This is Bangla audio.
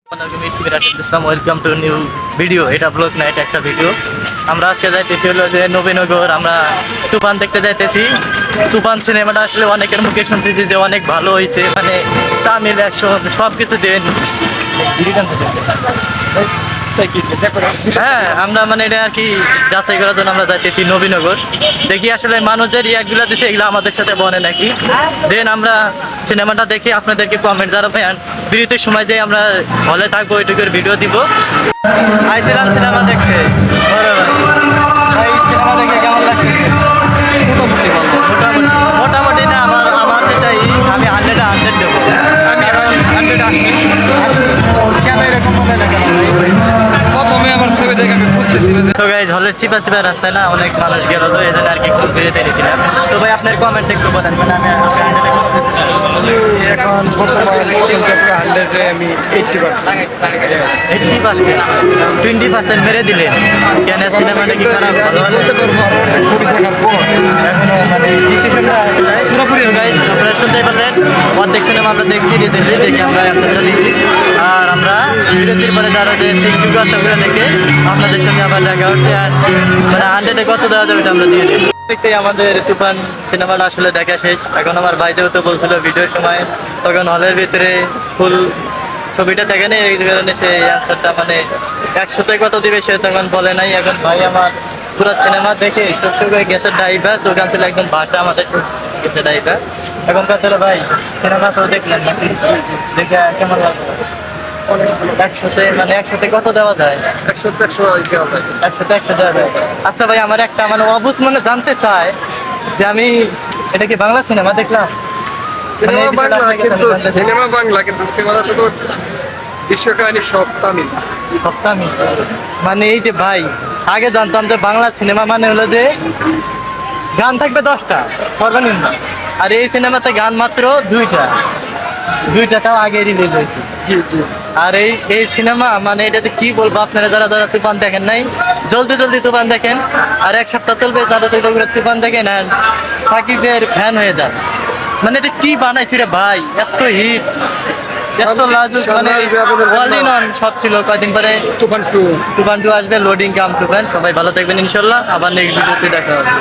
Welcome to new video. এটা ব্লগ না, এটা একটা ভিডিও। আমরা আজকে যাইতেছি হলো যে নবীনগর, আমরা তুফান দেখতে যাইতেছি। তুফান সিনেমাটা আসলে অনেকের মুখে শুনতেছি যে অনেক ভালো হয়েছে, মানে তামিল অ্যাকশন সব কিছু দেন। হ্যাঁ, আমরা মানে এটা আর কি যাচাই করার জন্য আমরা যাইতেছি নবীনগর। দেখি আসলে মানুষের রিয়াক্টগুলো দিচ্ছে, এগুলো আমাদের সাথে বনে নাকি। দেন আমরা সিনেমাটা দেখি আপনাদেরকে কমেন্ট জানাবেন। আর বিরতির সময় যে আমরা হলে থাকবো ওইটুকুর ভিডিও দিব। আইছিলাম সিনেমা দেখতে, সিনেমা দেখে কেমন লাগতেছে? মোটামুটি ভালো। মোটামুটি মোটামুটি না, আমার যেটাই আমি 100 দেবো। কারণ 100 আসি কেন এরকম মনে লাগে না ভাই? প্রথমে আমার ছবি দেখে আমি বুঝতেছি না। তো গাইজ, হলের চিপা চিপা রাস্তায় না অনেক মানুষ গেল, তো এই জন্য আর কি একটু বেরিয়ে নিয়েছিলাম। তো ভাই আপনার কমেন্ট একটু বলেন, মানে আমি এখন বর্তমানে প্রথম চ্যাপ্টার 100-এ আমি 80%। 20% মেরে দিলেন কেন? সিনেমাটা কি খারাপ ভালো হলো? বলতে পারবো আরো অনেক ছবি দেখার পর এখনো মানে ডিসিশনটা আসলে পুরোপুরি গাইজ আপনারা শুনতেই পারলেন। অর্ধেক সিনেমা আমরা দেখছি রিসেন্টলি, দেখে আমরা অ্যান্সারটা দিয়েছি। আর আমরা বিরতির পরে যারা যে সিনগুলো আছে ওগুলো দেখে আপনাদের সঙ্গে আবার দেখা হচ্ছে। আর মানে 100-এ কত দেওয়া যাবে ওটা আমরা দিয়ে দিই। আমাদের তুফান সিনেমাটা আসলে দেখা শেষ। এখন আমার ভাই যেহেতু বলছিল ভিডিওর সময়, তখন হলের ভিতরে ফুল ছবিটা দেখে নেই, এই কারণে সে অ্যান্সারটা মানে 100-তে কত দিবে সে তখন বলে নাই। এখন ভাই আমার পুরো সিনেমা দেখে সত্য করে গেছে ডাইভার, ওখান ছিল একদম ভাষা আমাদের গেছে ডাইভার। এখন কথা ভাই সিনেমা তো দেখলেন না, দেখে কেমন লাগলো? 100-তে মানে 100-তে কত দেওয়া যায়? 100-তে 100 দেওয়া যায়। 100-তে 100 দেওয়া যায়। আচ্ছা ভাই, আমার একটা মানে অবুঝ মনে জানতে চায় যে আমি এটা কি বাংলা সিনেমা দেখলাম? সিনেমা বাংলা কিন্তু সিনেমাটা তো বিশ্বকাহিনী সব তামিল। সপ্তাহে মানে এই যে ভাই, আগে জানতাম যে বাংলা সিনেমা মানে হলো যে গান থাকবে 10টা সর্বনিম্ন, আর এই সিনেমাতে গান মাত্র 2টাও আগে রিলিজ হয়েছে। জি জি। আর এই সিনেমা মানে এটাতে কি বলবো, আপনারা যারা যারা তুফান দেখেন নাই জলদি জলদি তুফান দেখেন। আর 1 সপ্তাহ চলবে, যারা তুফান দেখেন আর সাকিবের ফ্যান হয়ে যান। মানে এটা কি বানাইছি রে ভাই, এত হিট, এত লাজুক, মানে অল ইন অন সব ছিল। কয়দিন পরে তুফান 2 আসবে, লোডিং কাম তুফান। সবাই ভালো থাকবেন ইনশাল্লাহ, আবার নেক্সট ভিডিওতে দেখা হবে।